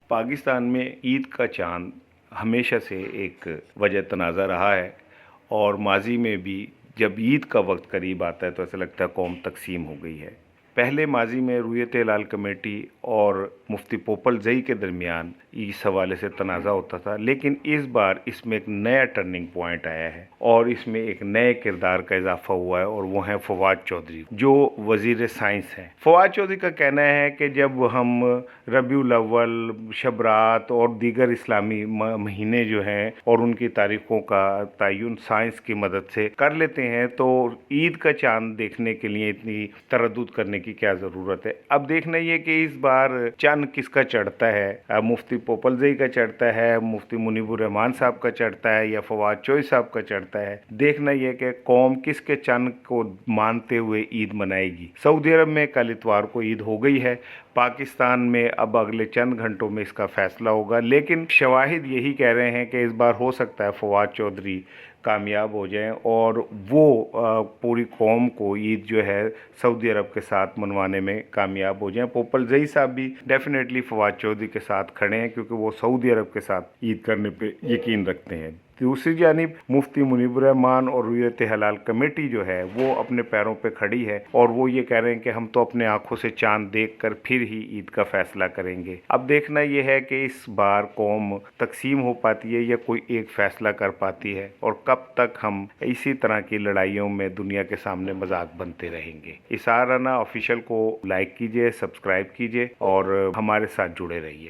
پاکستان میں عید کا چاند ہمیشہ سے ایک وجہ تنازع رہا ہے، اور ماضی میں بھی جب عید کا وقت قریب آتا ہے تو ایسا لگتا ہے قوم تقسیم ہو گئی ہے۔ پہلے ماضی میں رویت ہلال کمیٹی اور مفتی پوپل زئی کے درمیان اس حوالے سے تنازع ہوتا تھا، لیکن اس بار اس میں ایک نیا ٹرننگ پوائنٹ آیا ہے اور اس میں ایک نئے کردار کا اضافہ ہوا ہے، اور وہ ہیں فواد چودھری جو وزیر سائنس ہیں۔ فواد چودھری کا کہنا ہے کہ جب ہم ربیع الاول، شب رات اور دیگر اسلامی مہینے جو ہیں اور ان کی تاریخوں کا تعین سائنس کی مدد سے کر لیتے ہیں تو عید کا چاند دیکھنے کے لیے اتنی تردد کرنے کی کیا ضرورت ہے۔ اب دیکھنا یہ کہ اس بار چاند کس کا چڑھتا ہے، مفتی پوپل زئی کا چڑھتا ہے، مفتی منیب الرحمان صاحب کا چڑھتا ہے یا فواد چودھری صاحب کا چڑھتا ہے۔ دیکھنا یہ کہ قوم کس کے چاند کو مانتے ہوئے عید منائے گی۔ سعودی عرب میں کل اتوار کو عید ہو گئی ہے، پاکستان میں اب اگلے چند گھنٹوں میں اس کا فیصلہ ہوگا، لیکن شواہد یہی کہہ رہے ہیں کہ اس بار ہو سکتا ہے فواد چودھری کامیاب ہو جائیں اور وہ پوری قوم کو عید جو ہے سعودی عرب کے ساتھ منوانے میں کامیاب ہو جائیں۔ پوپل زئی صاحب بھی ڈیفینیٹلی فواد چودھری کے ساتھ کھڑے ہیں کیونکہ وہ سعودی عرب کے ساتھ عید کرنے پہ یقین رکھتے ہیں۔ دوسری جانب مفتی منیب الرحمان اور رویت ہلال کمیٹی جو ہے وہ اپنے پیروں پہ کھڑی ہے اور وہ یہ کہہ رہے ہیں کہ ہم تو اپنے آنکھوں سے چاند دیکھ کر پھر ہی عید کا فیصلہ کریں گے۔ اب دیکھنا یہ ہے کہ اس بار قوم تقسیم ہو پاتی ہے یا کوئی ایک فیصلہ کر پاتی ہے، اور کب تک ہم اسی طرح کی لڑائیوں میں دنیا کے سامنے مذاق بنتے رہیں گے۔ اسارانہ آفیشیل کو لائک کیجئے، سبسکرائب کیجئے اور ہمارے ساتھ جڑے رہیے۔